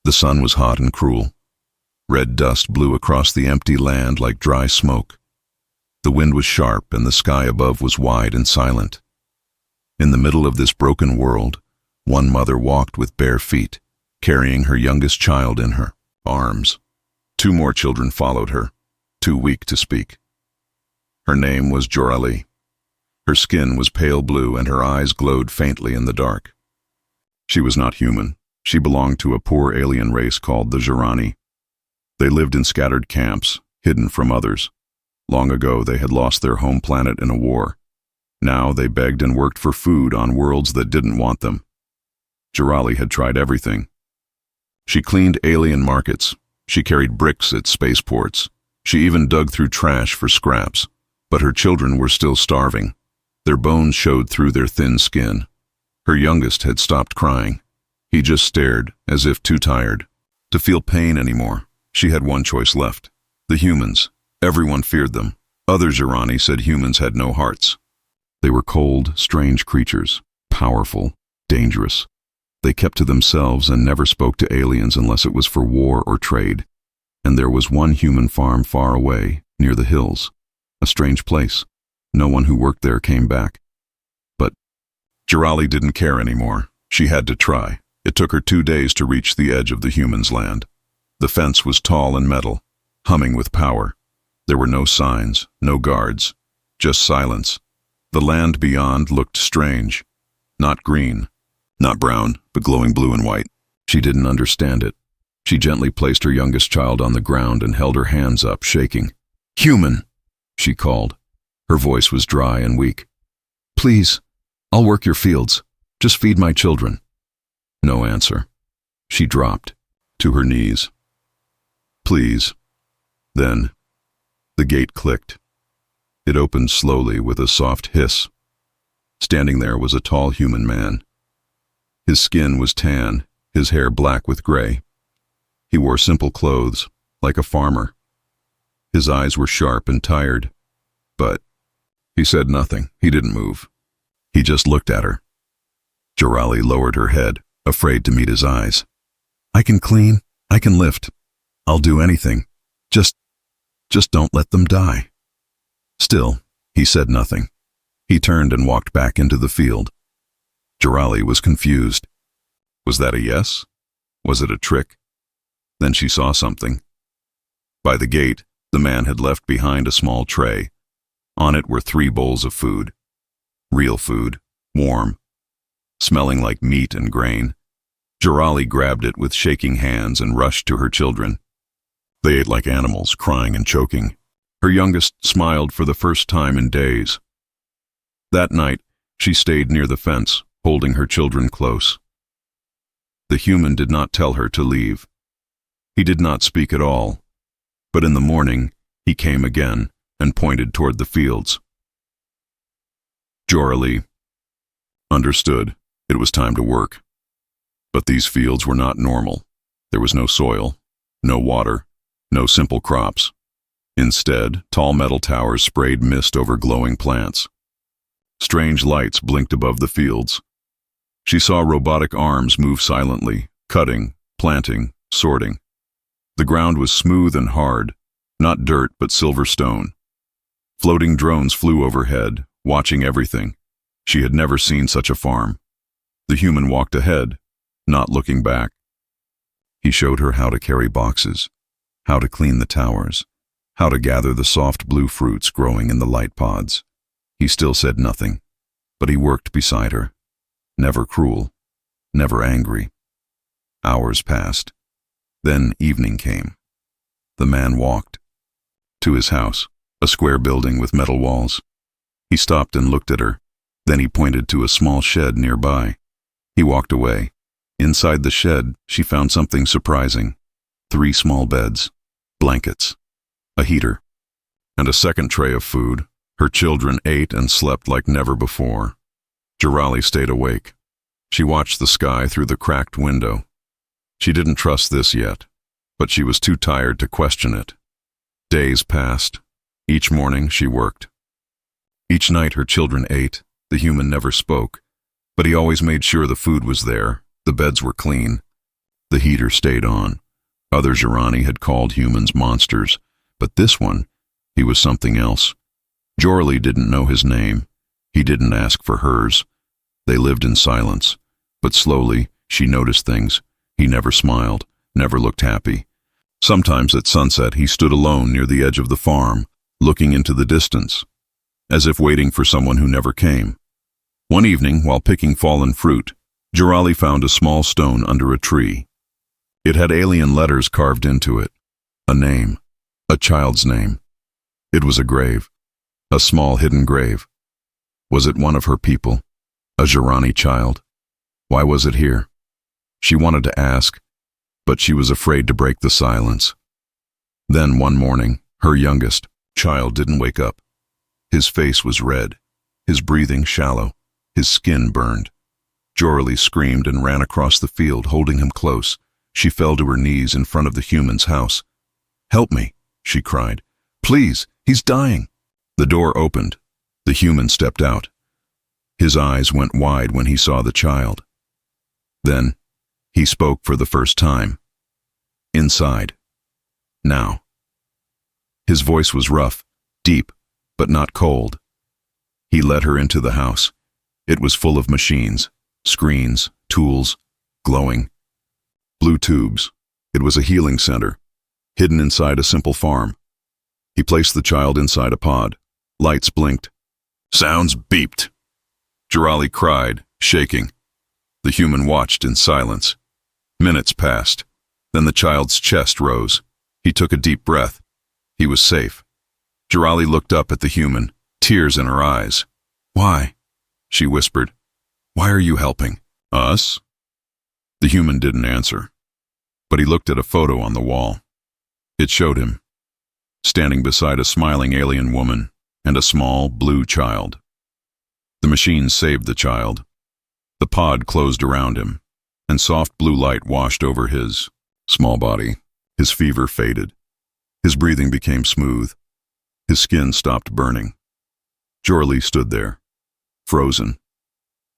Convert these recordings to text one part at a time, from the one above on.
The sun was hot and cruel. Red dust blew across the empty land like dry smoke. The wind was sharp and the sky above was wide and silent. In the middle of this broken world, one mother walked with bare feet, carrying her youngest child in her arms. Two more children followed her, too weak to speak. Her name was Joralee. Her skin was pale blue and her eyes glowed faintly in the dark. She was not human. She belonged to a poor alien race called the Jirani. They lived in scattered camps, hidden from others. Long ago they had lost their home planet in a war. Now they begged and worked for food on worlds that didn't want them. Joralee had tried everything. She cleaned alien markets. She carried bricks at spaceports. She even dug through trash for scraps. But her children were still starving. Their bones showed through their thin skin. Her youngest had stopped crying. He just stared, as if too tired to feel pain anymore. She had one choice left. The humans. Everyone feared them. Other Jirani said humans had no hearts. They were cold, strange creatures, powerful, dangerous. They kept to themselves and never spoke to aliens unless it was for war or trade. And there was one human farm far away, near the hills. A strange place. No one who worked there came back. But Joralee didn't care anymore. She had to try. It took her 2 days to reach the edge of the humans' land. The fence was tall and metal, humming with power. There were no signs, no guards, just silence. The land beyond looked strange. Not green, not brown, but glowing blue and white. She didn't understand it. She gently placed her youngest child on the ground and held her hands up, shaking. "Human," she called. Her voice was dry and weak. "Please, I'll work your fields. Just feed my children." No answer. She dropped to her knees. "Please." Then the gate clicked. It opened slowly with a soft hiss. Standing there was a tall human man. His skin was tan, his hair black with gray. He wore simple clothes, like a farmer. His eyes were sharp and tired, but he said nothing. He didn't move. He just looked at her. Joralee lowered her head, afraid to meet his eyes. "I can clean, I can lift. I'll do anything. Just don't let them die." Still, he said nothing. He turned and walked back into the field. Joralee was confused. Was that a yes? Was it a trick? Then she saw something. By the gate, the man had left behind a small tray. On it were 3 bowls of food. Real food, warm, smelling like meat and grain. Joralee grabbed it with shaking hands and rushed to her children. They ate like animals, crying and choking. Her youngest smiled for the first time in days. That night, she stayed near the fence, holding her children close. The human did not tell her to leave. He did not speak at all. But in the morning, he came again and pointed toward the fields. Joralee understood it was time to work. But these fields were not normal. There was no soil, no water, no simple crops. Instead, tall metal towers sprayed mist over glowing plants. Strange lights blinked above the fields. She saw robotic arms move silently, cutting, planting, sorting. The ground was smooth and hard, not dirt but silver stone. Floating drones flew overhead, watching everything. She had never seen such a farm. The human walked ahead, not looking back. He showed her how to carry boxes, how to clean the towers, how to gather the soft blue fruits growing in the light pods. He still said nothing, but he worked beside her, never cruel, never angry. Hours passed. Then evening came. The man walked to his house, a square building with metal walls. He stopped and looked at her. Then he pointed to a small shed nearby. He walked away. Inside the shed, she found something surprising. 3 small beds, blankets, a heater, and a second tray of food. Her children ate and slept like never before. Joralee stayed awake. She watched the sky through the cracked window. She didn't trust this yet, but she was too tired to question it. Days passed. Each morning she worked. Each night her children ate. The human never spoke, but he always made sure the food was there, the beds were clean. The heater stayed on. Other Jirani had called humans monsters, but this one, he was something else. Jorli didn't know his name. He didn't ask for hers. They lived in silence, but slowly she noticed things. He never smiled, never looked happy. Sometimes at sunset he stood alone near the edge of the farm, looking into the distance, as if waiting for someone who never came. One evening, while picking fallen fruit, Jorali found a small stone under a tree. It had alien letters carved into it. A name. A child's name. It was a grave. A small hidden grave. Was it one of her people? A Jirani child? Why was it here? She wanted to ask, but she was afraid to break the silence. Then one morning, her youngest child didn't wake up. His face was red, his breathing shallow, his skin burned. Jorli screamed and ran across the field, holding him close. She fell to her knees in front of the human's house. "Help me," she cried. "Please, he's dying." The door opened. The human stepped out. His eyes went wide when he saw the child. Then, he spoke for the first time. "Inside. Now." His voice was rough, deep, but not cold. He led her into the house. It was full of machines, screens, tools, glowing. Blue tubes. It was a healing center, hidden inside a simple farm. He placed the child inside a pod. Lights blinked. Sounds beeped. Jorali cried, shaking. The human watched in silence. Minutes passed. Then the child's chest rose. He took a deep breath. He was safe. Jorali looked up at the human, tears in her eyes. "Why?" she whispered. "Why are you helping us?" The human didn't answer, but he looked at a photo on the wall. It showed him, standing beside a smiling alien woman and a small blue child. The machine saved the child. The pod closed around him, and soft blue light washed over his small body. His fever faded. His breathing became smooth. His skin stopped burning. Jorli stood there, frozen.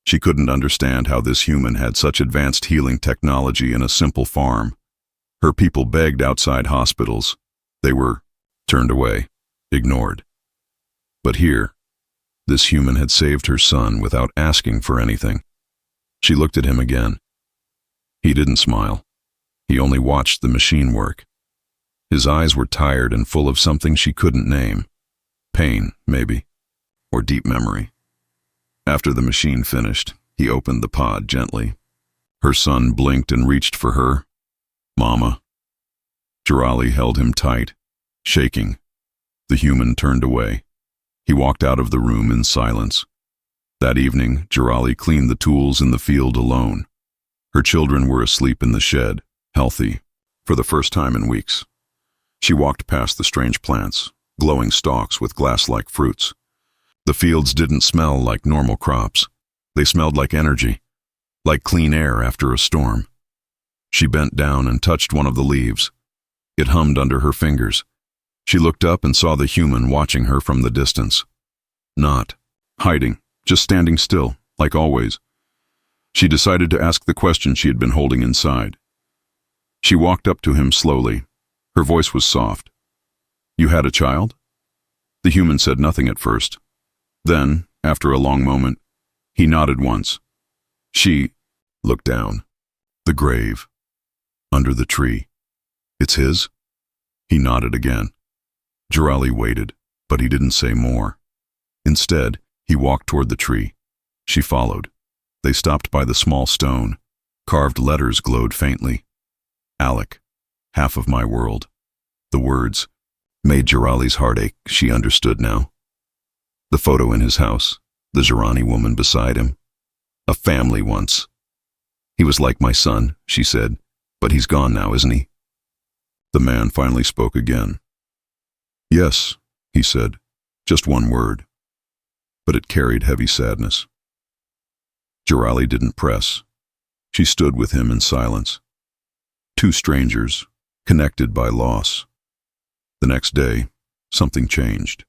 She couldn't understand how this human had such advanced healing technology in a simple farm. Her people begged outside hospitals. They were turned away, ignored. But here, this human had saved her son without asking for anything. She looked at him again. He didn't smile. He only watched the machine work. His eyes were tired and full of something she couldn't name. Pain, maybe, or deep memory. After the machine finished, he opened the pod gently. Her son blinked and reached for her. "Mama." Jorali held him tight, shaking. The human turned away. He walked out of the room in silence. That evening, Jorali cleaned the tools in the field alone. Her children were asleep in the shed, healthy, for the first time in weeks. She walked past the strange plants, glowing stalks with glass-like fruits. The fields didn't smell like normal crops. They smelled like energy, like clean air after a storm. She bent down and touched one of the leaves. It hummed under her fingers. She looked up and saw the human watching her from the distance. Not hiding, just standing still, like always. She decided to ask the question she had been holding inside. She walked up to him slowly. Her voice was soft. "You had a child?" The human said nothing at first. Then, after a long moment, he nodded once. She looked down. The grave. Under the tree. "It's his?" He nodded again. Jorali waited, but he didn't say more. Instead, he walked toward the tree. She followed. They stopped by the small stone. Carved letters glowed faintly. "Alec, half of my world." The words made Jorali's heart ache. She understood now. The photo in his house, the Jirani woman beside him. A family once. "He was like my son," she said, "but he's gone now, isn't he?" The man finally spoke again. "Yes," he said, just one word, but it carried heavy sadness. Jorali didn't press. She stood with him in silence. Two strangers, connected by loss. The next day, something changed.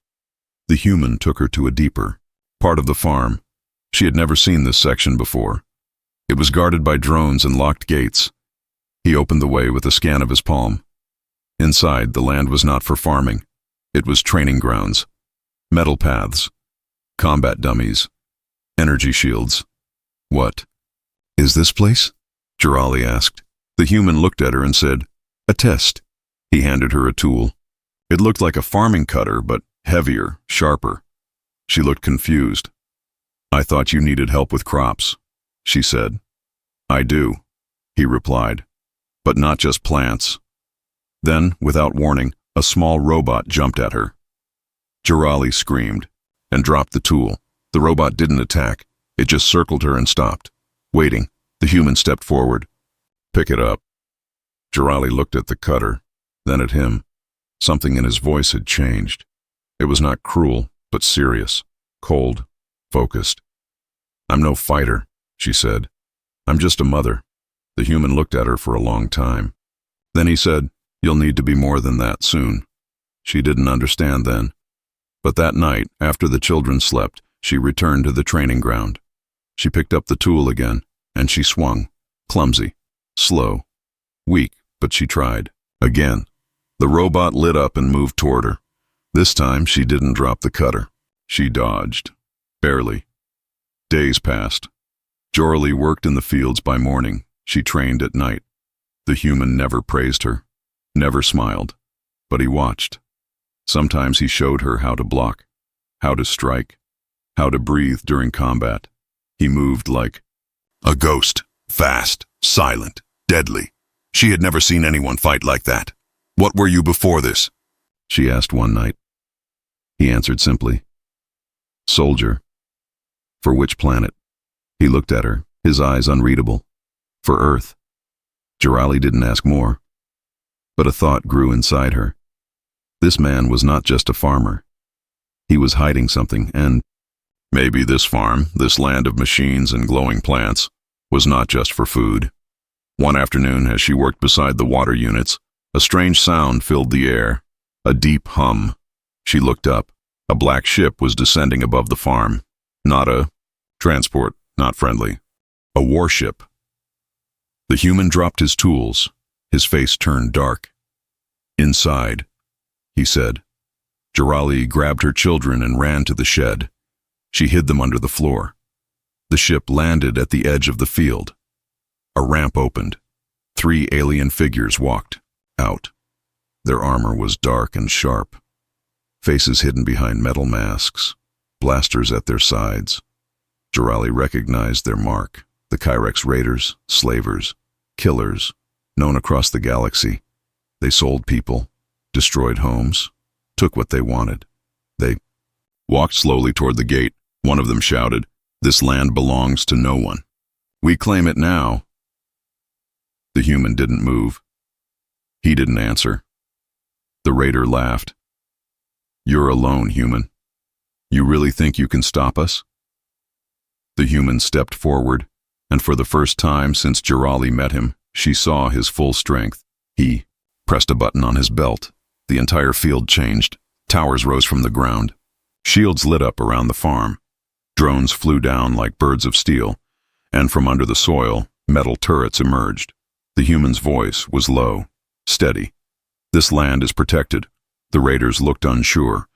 The human took her to a deeper part of the farm. She had never seen this section before. It was guarded by drones and locked gates. He opened the way with a scan of his palm. Inside, the land was not for farming. It was training grounds, metal paths, combat dummies, energy shields. What is this place? Jirali asked. The human looked at her and said, "A test." He handed her a tool. It looked like a farming cutter, but heavier, sharper. She looked confused. "I thought you needed help with crops," she said. "I do," he replied, "but not just plants." Then, without warning, a small robot jumped at her. Jirali screamed and dropped the tool. The robot didn't attack. It just circled her and stopped. Waiting, the human stepped forward. "Pick it up." Jirali looked at the cutter, then at him. Something in his voice had changed. It was not cruel, but serious, cold, focused. "I'm no fighter," she said. "I'm just a mother." The human looked at her for a long time. Then he said, "You'll need to be more than that soon." She didn't understand then. But that night, after the children slept, she returned to the training ground. She picked up the tool again, and she swung, clumsy, slow, weak, but she tried. Again, the robot lit up and moved toward her. This time, she didn't drop the cutter. She dodged. Barely. Days passed. Jirali worked in the fields by morning. She trained at night. The human never praised her, never smiled, but he watched. Sometimes he showed her how to block, how to strike, how to breathe during combat. He moved like a ghost, fast, silent, deadly. She had never seen anyone fight like that. "What were you before this?" she asked one night. He answered simply, "Soldier." "For which planet?" He looked at her, his eyes unreadable. "For Earth." Jirali didn't ask more, but a thought grew inside her. This man was not just a farmer. He was hiding something, and maybe this farm, this land of machines and glowing plants, was not just for food. One afternoon, as she worked beside the water units, a strange sound filled the air, a deep hum. She looked up. A black ship was descending above the farm. Not a transport, not friendly. A warship. The human dropped his tools. His face turned dark. "Inside," he said. Jirali grabbed her children and ran to the shed. She hid them under the floor. The ship landed at the edge of the field. A ramp opened. 3 alien figures walked out. Their armor was dark and sharp. Faces hidden behind metal masks, blasters at their sides. Jirali recognized their mark, the Kyrex raiders, slavers, killers, known across the galaxy. They sold people, destroyed homes, took what they wanted. They walked slowly toward the gate. One of them shouted, "This land belongs to no one. We claim it now." The human didn't move. He didn't answer. The raider laughed. "You're alone, human. You really think you can stop us?" The human stepped forward, and for the first time since Jirali met him, she saw his full strength. He pressed a button on his belt. The entire field changed. Towers rose from the ground. Shields lit up around the farm. Drones flew down like birds of steel, and from under the soil, metal turrets emerged. The human's voice was low, steady. "This land is protected." The raiders looked unsure,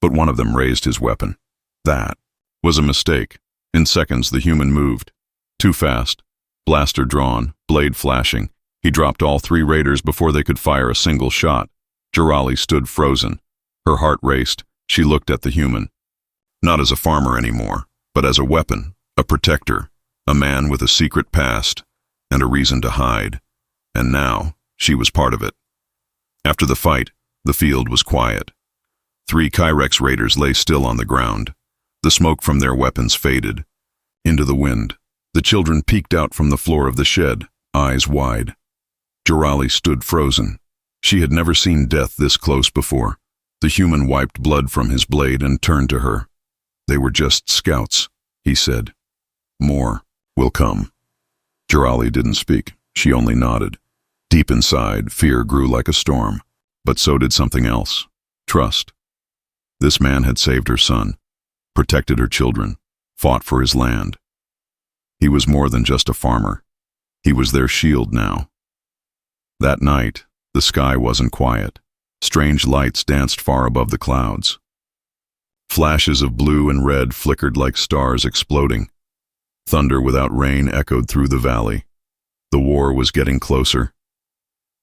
but one of them raised his weapon. That was a mistake. In seconds, the human moved. Too fast. Blaster drawn, blade flashing. He dropped all 3 raiders before they could fire a single shot. Jirali stood frozen. Her heart raced. She looked at the human. Not as a farmer anymore, but as a weapon, a protector, a man with a secret past and a reason to hide. And now, she was part of it. After the fight, the field was quiet. 3 Kyrex raiders lay still on the ground. The smoke from their weapons faded. Into the wind, the children peeked out from the floor of the shed, eyes wide. Jirali stood frozen. She had never seen death this close before. The human wiped blood from his blade and turned to her. "They were just scouts," he said. "More will come." Jirali didn't speak. She only nodded. Deep inside, fear grew like a storm. But so did something else. Trust. This man had saved her son, protected her children, fought for his land. He was more than just a farmer. He was their shield now. That night, the sky wasn't quiet. Strange lights danced far above the clouds. Flashes of blue and red flickered like stars exploding. Thunder without rain echoed through the valley. The war was getting closer.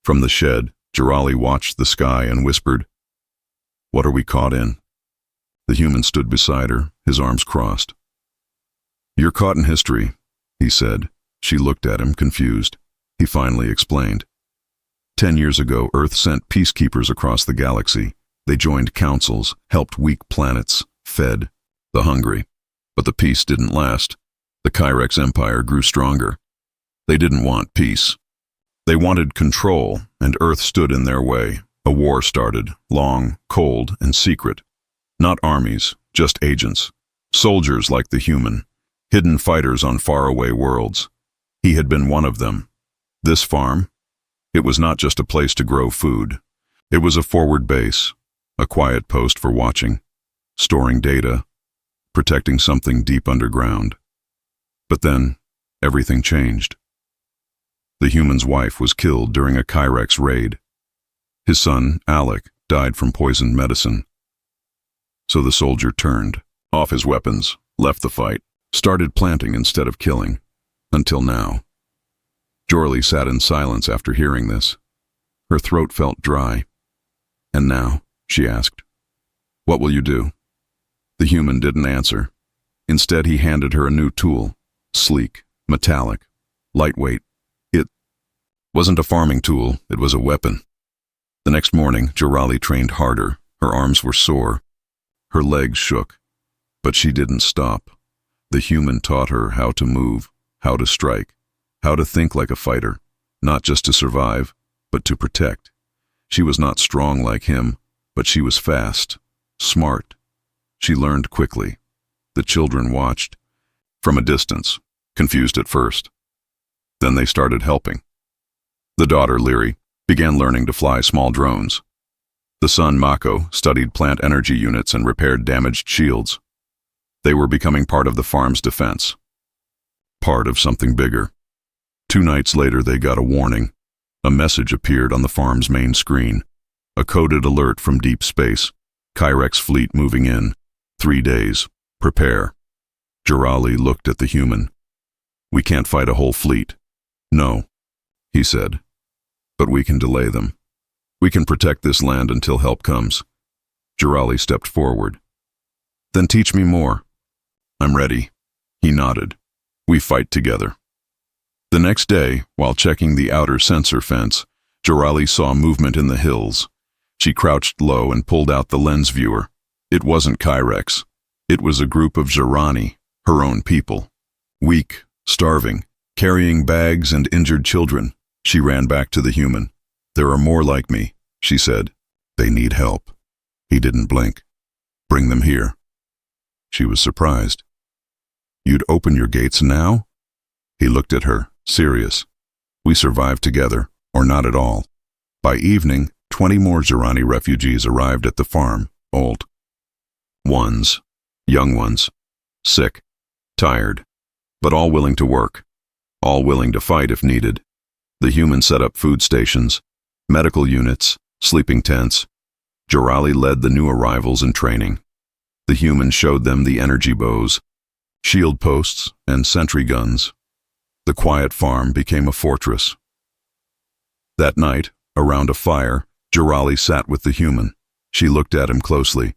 From the shed, Jirali watched the sky and whispered, "What are we caught in?" The human stood beside her, his arms crossed. "You're caught in history," he said. She looked at him, confused. He finally explained. 10 years ago, Earth sent peacekeepers across the galaxy. They joined councils, helped weak planets, fed the hungry. But the peace didn't last. The Kyrex Empire grew stronger. They didn't want peace. They wanted control, and Earth stood in their way. A war started, long, cold, and secret. Not armies, just agents. Soldiers like the human. Hidden fighters on faraway worlds. He had been one of them. This farm? It was not just a place to grow food. It was a forward base, a quiet post for watching, storing data, protecting something deep underground. But then, everything changed. The human's wife was killed during a Kyrex raid. His son, Alec, died from poisoned medicine. So the soldier turned, off his weapons, left the fight, started planting instead of killing. Until now. Jorli sat in silence after hearing this. Her throat felt dry. "And now?" she asked. "What will you do?" The human didn't answer. Instead, he handed her a new tool. Sleek, metallic, lightweight. It wasn't a farming tool, it was a weapon. The next morning, Jirali trained harder. Her arms were sore. Her legs shook. But she didn't stop. The human taught her how to move, how to strike, how to think like a fighter, not just to survive, but to protect. She was not strong like him, but she was fast, smart. She learned quickly. The children watched, from a distance, confused at first. Then they started helping. The daughter, Lyri, began learning to fly small drones. The son, Mako, studied plant energy units and repaired damaged shields. They were becoming part of the farm's defense. Part of something bigger. 2 nights later, they got a warning. A message appeared on the farm's main screen. A coded alert from deep space. Kyrex fleet moving in. 3 days. Prepare. Jirali looked at the human. "We can't fight a whole fleet." "No," he said. "But we can delay them. We can protect this land until help comes." Jirali stepped forward. "Then teach me more." "I'm ready." He nodded. "We fight together." The next day, while checking the outer sensor fence, Jirali saw movement in the hills. She crouched low and pulled out the lens viewer. It wasn't Kyrex. It was a group of Jirani, her own people. Weak, starving, carrying bags and injured children. She ran back to the human. "There are more like me," she said. "They need help." He didn't blink. "Bring them here." She was surprised. "You'd open your gates now?" He looked at her, serious. "We survived together, or not at all." By evening, 20 more Jirani refugees arrived at the farm, old ones, young ones, sick, tired, but all willing to work, all willing to fight if needed. The human set up food stations, medical units, sleeping tents. Jirali led the new arrivals in training. The human showed them the energy bows, shield posts, and sentry guns. The quiet farm became a fortress. That night, around a fire, Jirali sat with the human. She looked at him closely.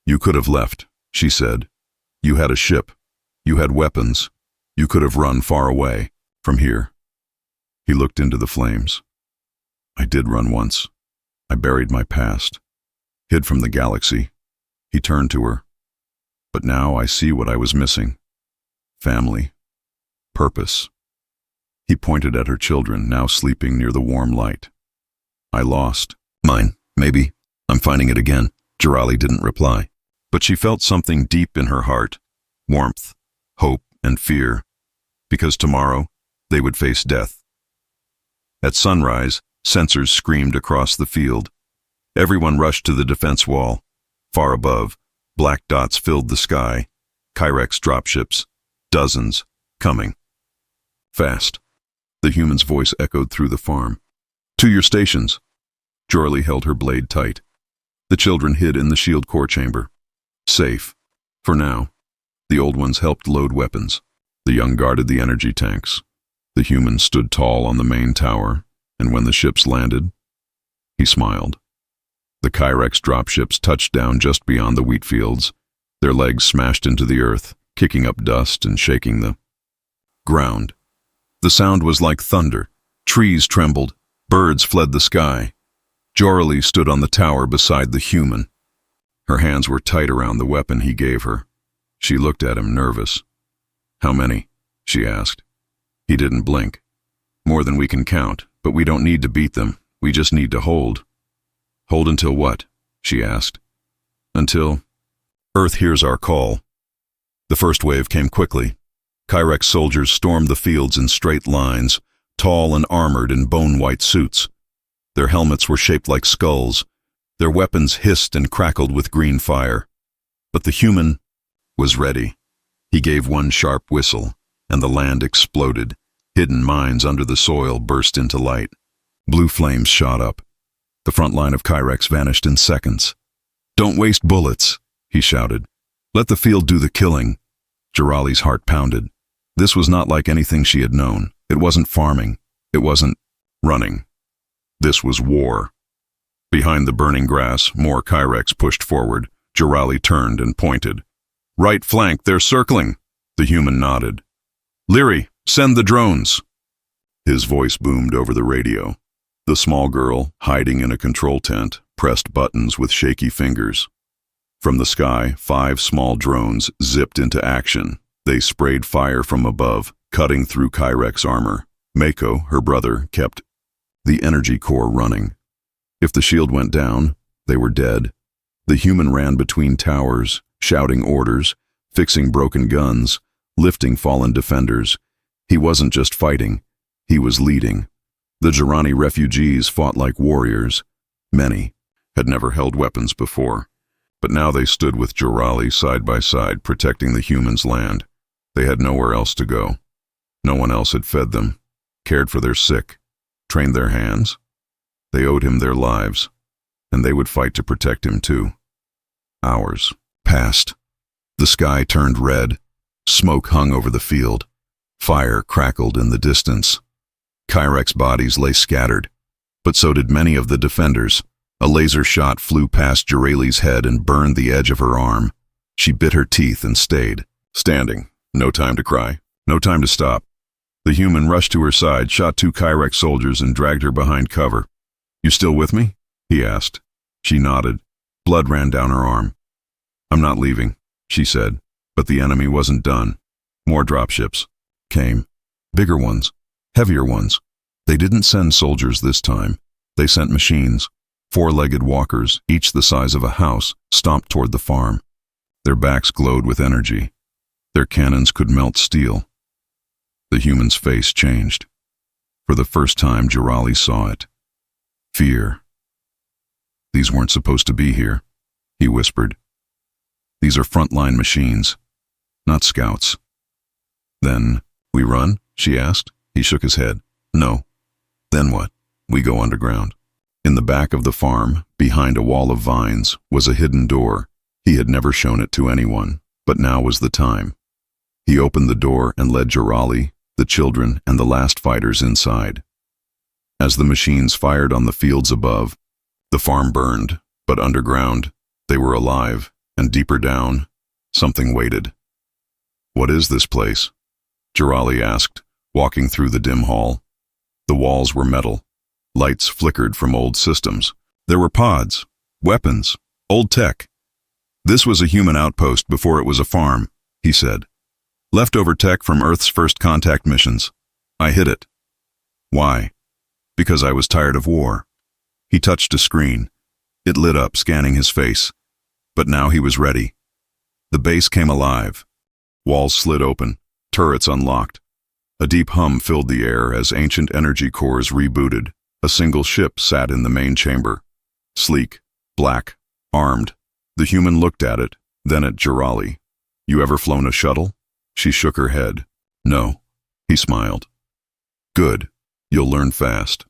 "You could have left," she said. "You had a ship. You had weapons. You could have run far away, from here." He looked into the flames. "I did run once. I buried my past, hid from the galaxy." He turned to her. "But now I see what I was missing. Family. Purpose." He pointed at her children, now sleeping near the warm light. "I lost mine, maybe. I'm finding it again." Jirali didn't reply, but she felt something deep in her heart. Warmth, hope, and fear. Because tomorrow, they would face death. At sunrise, sensors screamed across the field. Everyone rushed to the defense wall. Far above, black dots filled the sky. Kyrex dropships. Dozens. Coming. Fast. The human's voice echoed through the farm. To your stations. Jorley held her blade tight. The children hid in the shield core chamber. Safe. For now. The old ones helped load weapons. The young guarded the energy tanks. The humans stood tall on the main tower, and when the ships landed, he smiled. The Kyrex dropships touched down just beyond the wheat fields. Their legs smashed into the earth, kicking up dust and shaking the ground. The sound was like thunder. Trees trembled. Birds fled the sky. Jorley stood on the tower beside the human. Her hands were tight around the weapon he gave her. She looked at him, nervous. "How many?" she asked. He didn't blink. "More than we can count, but we don't need to beat them. We just need to hold." "Hold until what?" she asked. "Until Earth hears our call." The first wave came quickly. Kyrex soldiers stormed the fields in straight lines, tall and armored in bone-white suits. Their helmets were shaped like skulls. Their weapons hissed and crackled with green fire. But the human was ready. He gave one sharp whistle, and the land exploded. Hidden mines under the soil burst into light. Blue flames shot up. The front line of Kyrex vanished in seconds. "Don't waste bullets," he shouted. "Let the field do the killing." Jorali's heart pounded. This was not like anything she had known. It wasn't farming. It wasn't running. This was war. Behind the burning grass, more Kyrex pushed forward. Jorali turned and pointed. "Right flank, they're circling." The human nodded. "Leary, send the drones." His voice boomed over the radio. The small girl, hiding in a control tent, pressed buttons with shaky fingers. From the sky, 5 small drones zipped into action. They sprayed fire from above, cutting through Kyrex armor. Mako, her brother, kept the energy core running. If the shield went down, they were dead. The human ran between towers, shouting orders, fixing broken guns, lifting fallen defenders. He wasn't just fighting, he was leading. The Jirani refugees fought like warriors. Many had never held weapons before, but now they stood with Jorali side by side, protecting the humans' land. They had nowhere else to go. No one else had fed them, cared for their sick, trained their hands. They owed him their lives, and they would fight to protect him too. Hours passed. The sky turned red. Smoke hung over the field. Fire crackled in the distance. Kyrex bodies lay scattered, but so did many of the defenders. A laser shot flew past Jorali's head and burned the edge of her arm. She bit her teeth and stayed, standing. No time to cry. No time to stop. The human rushed to her side, shot 2 Kyrex soldiers, and dragged her behind cover. "You still with me?" he asked. She nodded. Blood ran down her arm. "I'm not leaving," she said. But the enemy wasn't done. More dropships came. Bigger ones. Heavier ones. They didn't send soldiers this time. They sent machines. 4-legged walkers, each the size of a house, stomped toward the farm. Their backs glowed with energy. Their cannons could melt steel. The human's face changed. For the first time, Jorali saw it. Fear. "These weren't supposed to be here," he whispered. "These are frontline machines, not scouts." "Then, we run?" she asked. He shook his head. "No." "Then what?" "We go underground." In the back of the farm, behind a wall of vines, was a hidden door. He had never shown it to anyone, but now was the time. He opened the door and led Jorali, the children, and the last fighters inside. As the machines fired on the fields above, the farm burned, but underground, they were alive, and deeper down, something waited. "What is this place?" Jorali asked, walking through the dim hall. The walls were metal. Lights flickered from old systems. There were pods, weapons, old tech. "This was a human outpost before it was a farm," he said. "Leftover tech from Earth's first contact missions. I hid it." "Why?" "Because I was tired of war." He touched a screen. It lit up, scanning his face. But now he was ready. The base came alive. Walls slid open, turrets unlocked. A deep hum filled the air as ancient energy cores rebooted. A single ship sat in the main chamber. Sleek, black, armed. The human looked at it, then at Jorali. "You ever flown a shuttle?" She shook her head. "No." He smiled. "Good. You'll learn fast."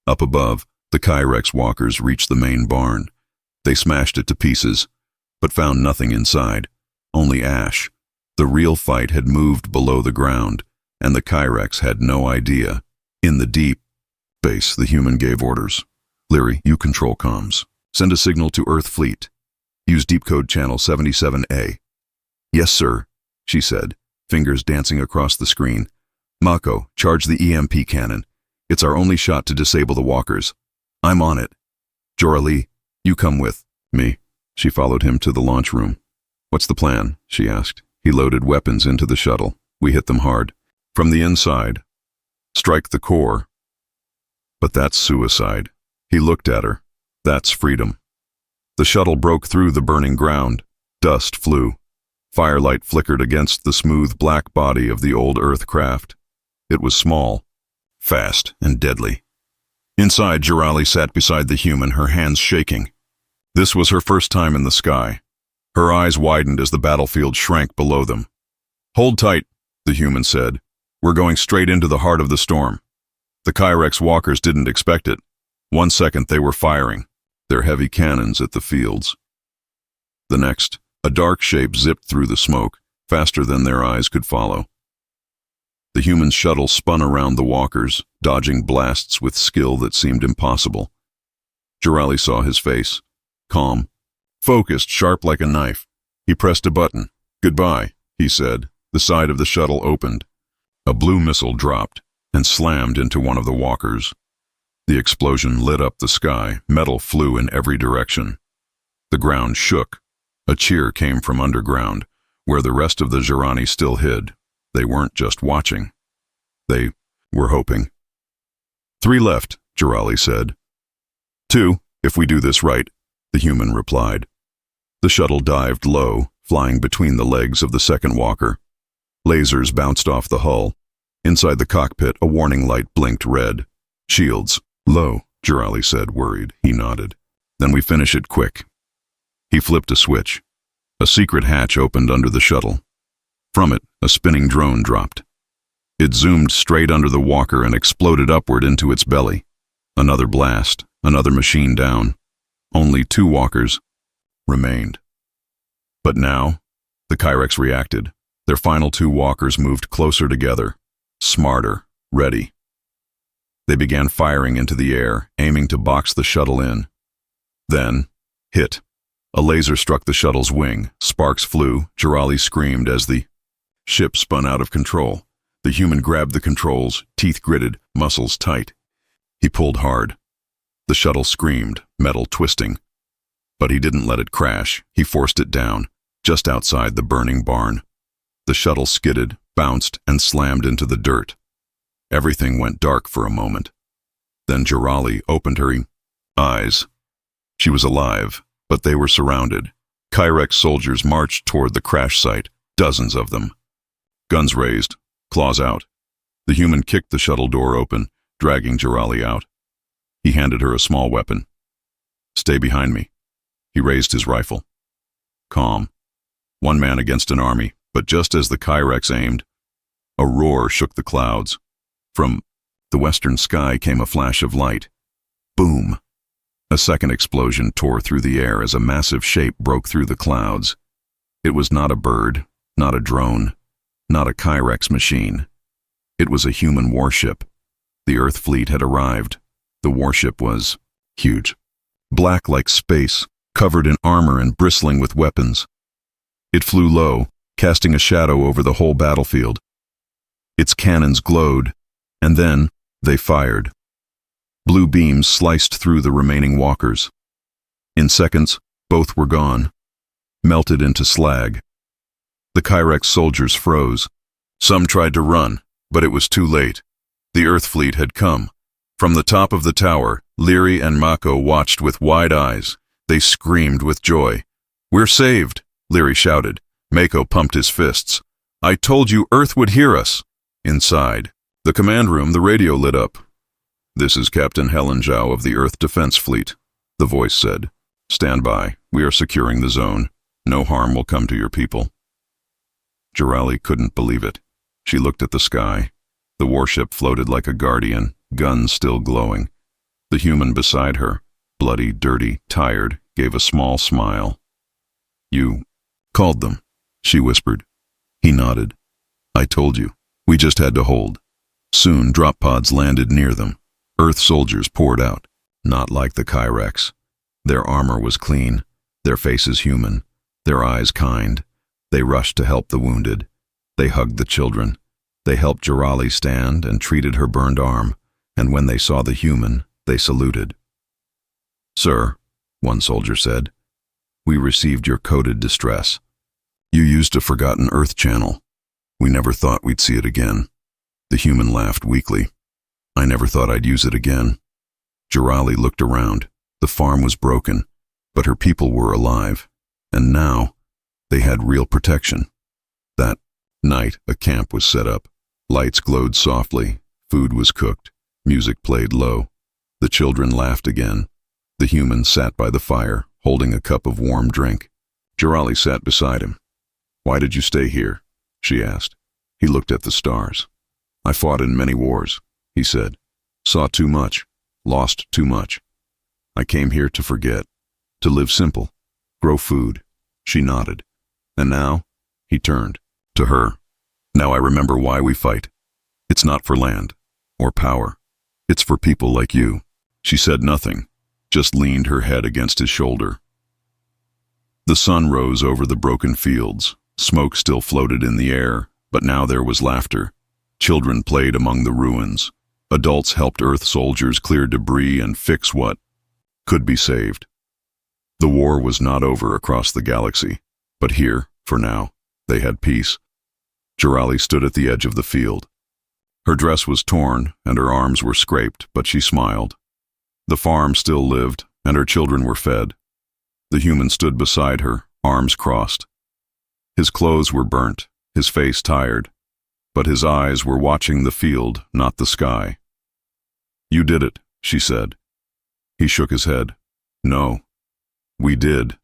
Up above, the Kyrex walkers reached the main barn. They smashed it to pieces, but found nothing inside, only ash. The real fight had moved below the ground, and the Kyrex had no idea. In the deep base, the human gave orders. Leary, you control comms. Send a signal to Earth Fleet. Use deep code channel 77A. Yes, sir, she said, fingers dancing across the screen. Mako, charge the EMP cannon. It's our only shot to disable the walkers. I'm on it. Jor-Ali, you come with me. She followed him to the launch room. What's the plan? She asked. He loaded weapons into the shuttle. We hit them hard. From the inside. Strike the core. But that's suicide. He looked at her. That's freedom. The shuttle broke through the burning ground. Dust flew. Firelight flickered against the smooth black body of the old Earth craft. It was small, fast, and deadly. Inside, Jor-Ali sat beside the human, her hands shaking. This was her first time in the sky. Her eyes widened as the battlefield shrank below them. Hold tight, the human said. We're going straight into the heart of the storm. The Kyrex walkers didn't expect it. 1 second they were firing, their heavy cannons at the fields. The next, a dark shape zipped through the smoke, faster than their eyes could follow. The human shuttle spun around the walkers, dodging blasts with skill that seemed impossible. Jor-Ali saw his face. Calm. Focused, sharp like a knife. He pressed a button. Goodbye, he said. The side of the shuttle opened. A blue missile dropped and slammed into one of the walkers. The explosion lit up the sky. Metal flew in every direction. The ground shook. A cheer came from underground, where the rest of the Jirani still hid. They weren't just watching. They were hoping. 3 left, Jor-Ali said. 2, if we do this right, the human replied. The shuttle dived low, flying between the legs of the second walker. Lasers bounced off the hull. Inside the cockpit, a warning light blinked red. Shields. Low, Jor-Ali said, worried. He nodded. Then we finish it quick. He flipped a switch. A secret hatch opened under the shuttle. From it, a spinning drone dropped. It zoomed straight under the walker and exploded upward into its belly. Another blast, another machine down. Only 2 walkers remained. But now, the Kyrex reacted. Their final 2 walkers moved closer together, smarter, ready. They began firing into the air, aiming to box the shuttle in. Then, hit. A laser struck the shuttle's wing. Sparks flew. Jor-Ali screamed as the ship spun out of control. The human grabbed the controls, teeth gritted, muscles tight. He pulled hard. The shuttle screamed, metal twisting. But he didn't let it crash. He forced it down, just outside the burning barn. The shuttle skidded, bounced, and slammed into the dirt. Everything went dark for a moment. Then Jor-Ali opened her eyes. She was alive, but they were surrounded. Kyrex soldiers marched toward the crash site, dozens of them. Guns raised, claws out. The human kicked the shuttle door open, dragging Jor-Ali out. He handed her a small weapon. Stay behind me. He raised his rifle. Calm. 1 man against an army, but just as the Kyrex aimed, a roar shook the clouds. From the western sky came a flash of light. Boom! A second explosion tore through the air as a massive shape broke through the clouds. It was not a bird, not a drone, not a Kyrex machine. It was a human warship. The Earth fleet had arrived. The warship was huge, black like space, covered in armor and bristling with weapons. It flew low, casting a shadow over the whole battlefield. Its cannons glowed, and then they fired. Blue beams sliced through the remaining walkers. In seconds, both were gone, melted into slag. The Kyrex soldiers froze. Some tried to run, but it was too late. The Earth fleet had come. From the top of the tower, Leary and Mako watched with wide eyes. They screamed with joy. "We're saved," Leary shouted. Mako pumped his fists. "I told you Earth would hear us." Inside the command room, the radio lit up. "This is Captain Helen Zhao of the Earth Defense Fleet," the voice said. "Stand by. We are securing the zone. No harm will come to your people." Jor-Ali couldn't believe it. She looked at the sky. The warship floated like a guardian, guns still glowing. The human beside her, bloody, dirty, tired, gave a small smile. "You called them," she whispered. He nodded. "I told you. We just had to hold." Soon drop pods landed near them. Earth soldiers poured out, not like the Kyrex. Their armor was clean, their faces human, their eyes kind. They rushed to help the wounded. They hugged the children. They helped Jirali stand and treated her burned arm, and when they saw the human, they saluted. "Sir," one soldier said, "we received your coded distress. You used a forgotten Earth channel. We never thought we'd see it again." The human laughed weakly. "I never thought I'd use it again." Jirali looked around. The farm was broken, but her people were alive, and now they had real protection. That night, a camp was set up. Lights glowed softly, food was cooked, music played low. The children laughed again. The human sat by the fire, holding a cup of warm drink. Jirali sat beside him. "Why did you stay here?" she asked. He looked at the stars. "I fought in many wars," he said. "Saw too much, lost too much. I came here to forget, to live simple, grow food." She nodded. "And now?" He turned to her. "Now I remember why we fight. It's not for land or power. It's for people like you." She said nothing, just leaned her head against his shoulder. The sun rose over the broken fields. Smoke still floated in the air, but now there was laughter. Children played among the ruins. Adults helped Earth soldiers clear debris and fix what could be saved. The war was not over across the galaxy, but here, for now, they had peace. Jirali stood at the edge of the field. Her dress was torn and her arms were scraped, but she smiled. The farm still lived, and her children were fed. The human stood beside her, arms crossed. His clothes were burnt, his face tired, but his eyes were watching the field, not the sky. "You did it," she said. He shook his head. "No, we did."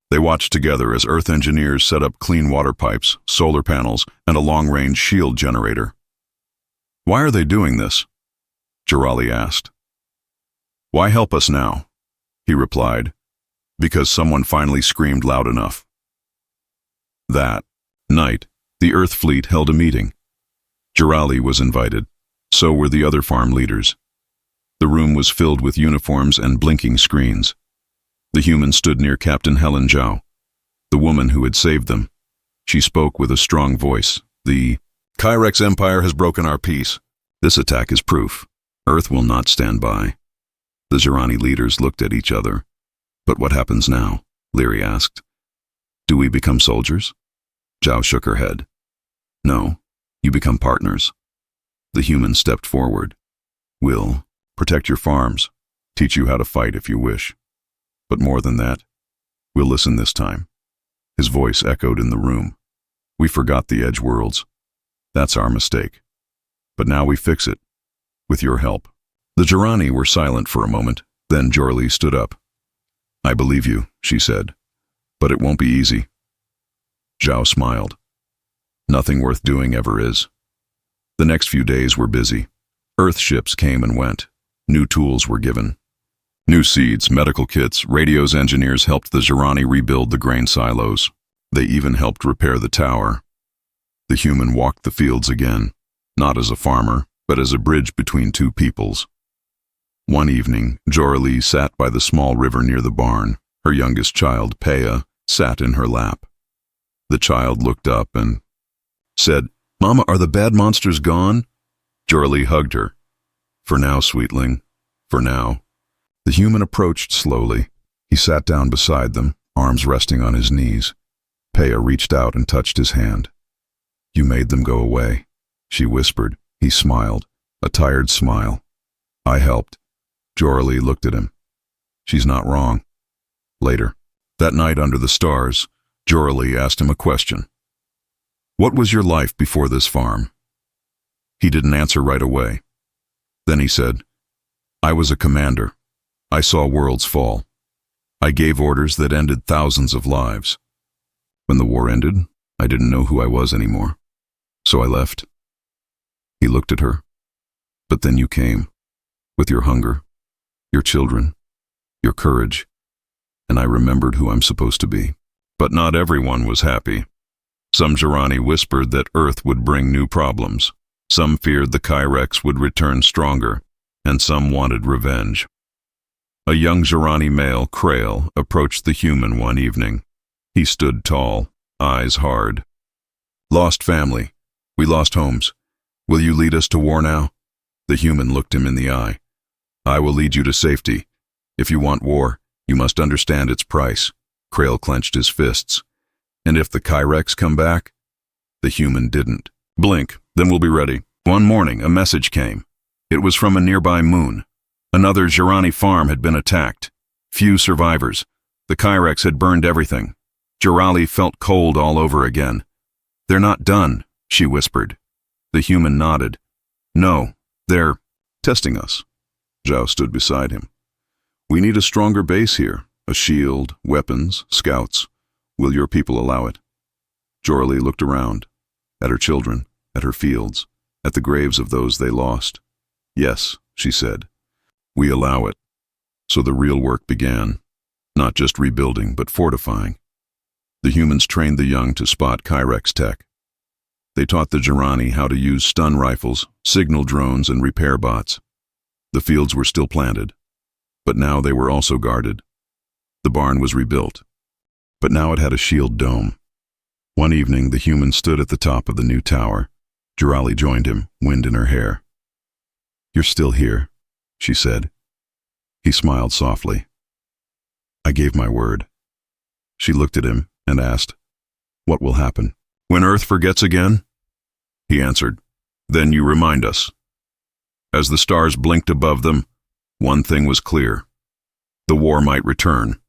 They watched together as Earth engineers set up clean water pipes, solar panels, and a long-range shield generator. "Why are they doing this?" Jirali asked. "Why help us now?" he replied. "Because someone finally screamed loud enough." That night, the Earth fleet held a meeting. Jirali was invited. So were the other farm leaders. The room was filled with uniforms and blinking screens. The human stood near Captain Helen Zhao, the woman who had saved them. She spoke with a strong voice. "The Kyrex Empire has broken our peace. This attack is proof. Earth will not stand by." The Jirani leaders looked at each other. "But what happens now?" Leary asked. "Do we become soldiers?" Zhao shook her head. "No, you become partners." The human stepped forward. "We'll protect your farms, teach you how to fight if you wish. But more than that, we'll listen this time." His voice echoed in the room. "We forgot the edge worlds. That's our mistake. But now we fix it, with your help." The Jirani were silent for a moment, then Jorli stood up. "I believe you," she said, "but it won't be easy." Zhao smiled. "Nothing worth doing ever is." The next few days were busy. Earth ships came and went. New tools were given. New seeds, medical kits, radios. Engineers helped the Jirani rebuild the grain silos. They even helped repair the tower. The human walked the fields again, not as a farmer, but as a bridge between two peoples. One evening, Jorli sat by the small river near the barn. Her youngest child, Pea, sat in her lap. The child looked up and said, "Mama, are the bad monsters gone?" Jorli hugged her. "For now, sweetling, for now." The human approached slowly. He sat down beside them, arms resting on his knees. Pea reached out and touched his hand. "You made them go away," she whispered. He smiled, a tired smile. "I helped." Jorli looked at him. "She's not wrong." Later, that night under the stars, Jorli asked him a question. "What was your life before this farm?" He didn't answer right away. Then he said, "I was a commander. I saw worlds fall. I gave orders that ended thousands of lives. When the war ended, I didn't know who I was anymore. So I left." He looked at her. "But then you came, with your hunger, Your children, your courage, and I remembered who I'm supposed to be. But not everyone was happy. Some Jirani whispered that Earth would bring new problems. Some feared the Kyrex would return stronger, and some wanted revenge. A young Jirani male, Krail, approached the human one evening. He stood tall, eyes hard. Lost family. We lost homes. Will you lead us to war now? The human looked him in the eye. I will lead you to safety. If you want war, you must understand its price. Krail clenched his fists. And if the Kyrex come back? The human didn't. Blink, then we'll be ready. One morning, a message came. It was from a nearby moon. Another Jirani farm had been attacked. Few survivors. The Kyrex had burned everything. Jirali felt cold all over again. They're not done, she whispered. The human nodded. No, they're testing us. Zhao stood beside him. We need a stronger base here. A shield, weapons, scouts. Will your people allow it? Jorali looked around. At her children, at her fields, at the graves of those they lost. Yes, she said. We allow it. So the real work began. Not just rebuilding, but fortifying. The humans trained the young to spot Kyrex tech. They taught the Jirani how to use stun rifles, signal drones, and repair bots. The fields were still planted, but now they were also guarded. The barn was rebuilt, but now it had a shield dome. One evening, the human stood at the top of the new tower. Jirali joined him, wind in her hair. You're still here, she said. He smiled softly. I gave my word. She looked at him and asked, what will happen? When Earth forgets again? He answered, then you remind us. As the stars blinked above them, one thing was clear. The war might return,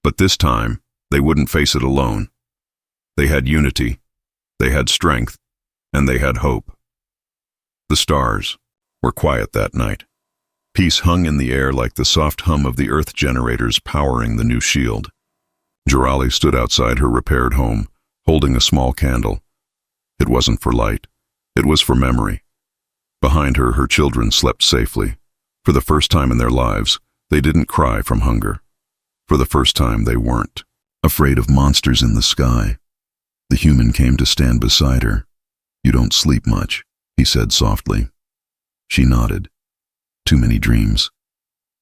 but this time they wouldn't face it alone. They had unity, they had strength, and they had hope. The stars were quiet that night. Peace hung in the air like the soft hum of the Earth generators powering the new shield. Jirali stood outside her repaired home, holding a small candle. It wasn't for light, it was for memory. Behind her, her children slept safely. For the first time in their lives, they didn't cry from hunger. For the first time, they weren't afraid of monsters in the sky. The human came to stand beside her. You don't sleep much, he said softly. She nodded. Too many dreams.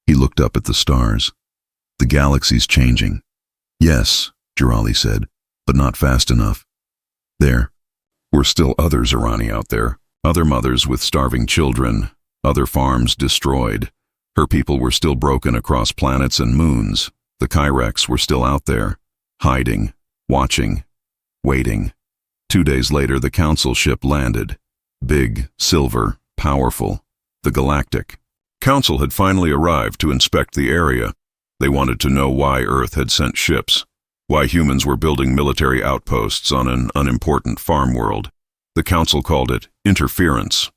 He looked up at the stars. The galaxy's changing. Yes, Jirali said, but not fast enough. There were still other Jirani out there, other mothers with starving children, other farms destroyed. Her people were still broken across planets and moons. The Kyrex were still out there, hiding, watching, waiting. 2 days later, the council ship landed. Big, silver, powerful, the Galactic. Council had finally arrived to inspect the area. They wanted to know why Earth had sent ships, why humans were building military outposts on an unimportant farm world. The council called it interference.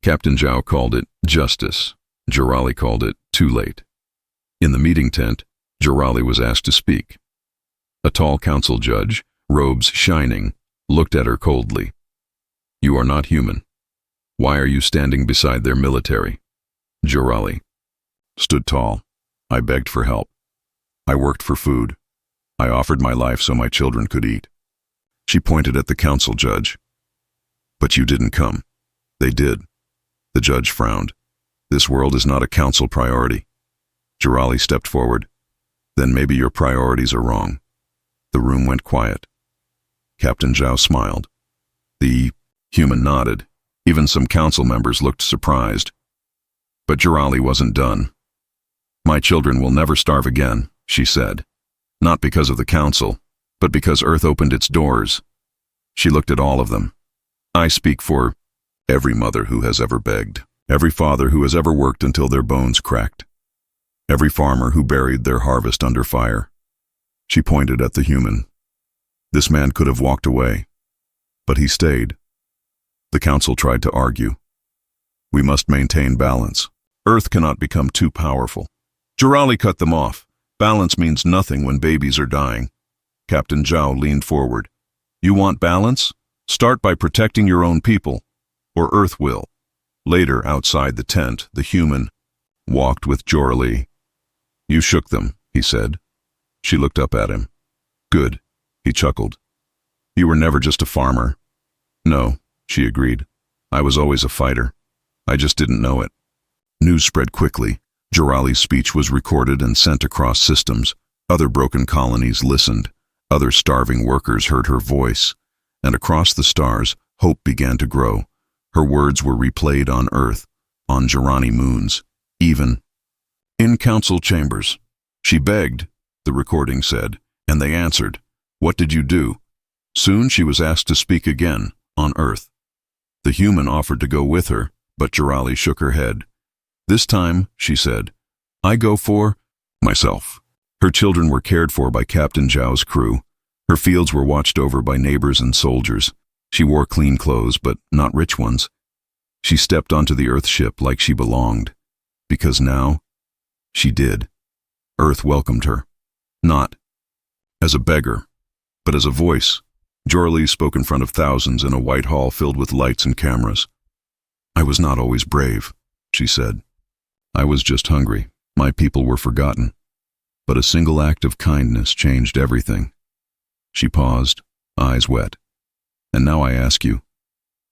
Captain Zhao called it justice. Jirali called it too late. In the meeting tent, Jirali was asked to speak. A tall council judge, robes shining, looked at her coldly. You are not human. Why are you standing beside their military? Jirali stood tall. I begged for help. I worked for food. I offered my life so my children could eat. She pointed at the council judge. But you didn't come. They did. The judge frowned. This world is not a council priority. Jirali stepped forward. Then maybe your priorities are wrong. The room went quiet. Captain Zhao smiled. The human nodded. Even some council members looked surprised. But Jirali wasn't done. My children will never starve again, she said. Not because of the council, but because Earth opened its doors. She looked at all of them. I speak for every mother who has ever begged, every father who has ever worked until their bones cracked, every farmer who buried their harvest under fire. She pointed at the human. This man could have walked away, but he stayed. The council tried to argue. We must maintain balance. Earth cannot become too powerful. Jirali cut them off. Balance means nothing when babies are dying. Captain Zhao leaned forward. You want balance? Start by protecting your own people, or Earth will. Later, outside the tent, the human walked with Joralee. You shook them, he said. She looked up at him. Good, he chuckled. You were never just a farmer. No, she agreed. I was always a fighter. I just didn't know it. News spread quickly. Joralee's speech was recorded and sent across systems. Other broken colonies listened. Other starving workers heard her voice. And across the stars, hope began to grow. Her words were replayed on Earth, on Jorani moons, even in council chambers. She begged, the recording said, and they answered. What did you do? Soon she was asked to speak again, on Earth. The human offered to go with her, but Joralee shook her head. This time, she said, I go for myself. Her children were cared for by Captain Zhao's crew. Her fields were watched over by neighbors and soldiers. She wore clean clothes, but not rich ones. She stepped onto the Earth ship like she belonged. Because now, she did. Earth welcomed her. Not as a beggar, but as a voice. Joralee spoke in front of thousands in a white hall filled with lights and cameras. I was not always brave, she said. I was just hungry. My people were forgotten. But a single act of kindness changed everything. She paused, eyes wet. And now I ask you,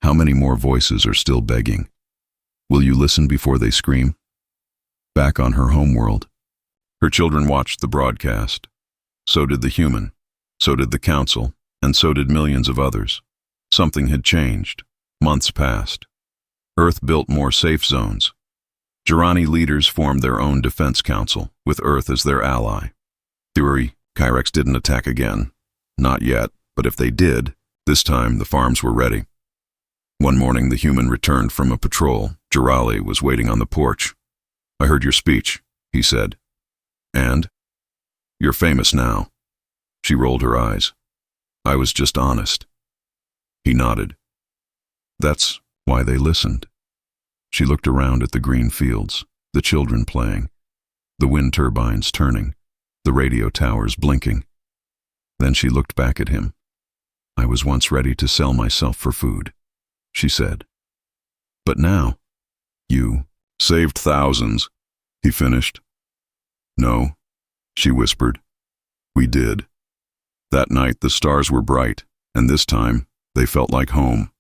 how many more voices are still begging? Will you listen before they scream? Back on her homeworld. Her children watched the broadcast. So did the human. So did the council. And so did millions of others. Something had changed. Months passed. Earth built more safe zones. Jorani leaders formed their own defense council, with Earth as their ally. Theory, Kyrex didn't attack again. Not yet, but if they did, this time the farms were ready. One morning the human returned from a patrol. Joralee was waiting on the porch. I heard your speech, he said. And? You're famous now. She rolled her eyes. I was just honest. He nodded. That's why they listened. She looked around at the green fields, the children playing, the wind turbines turning, the radio towers blinking. Then she looked back at him. I was once ready to sell myself for food, she said. But now, you saved thousands, he finished. No, she whispered. We did. That night the stars were bright, and this time they felt like home.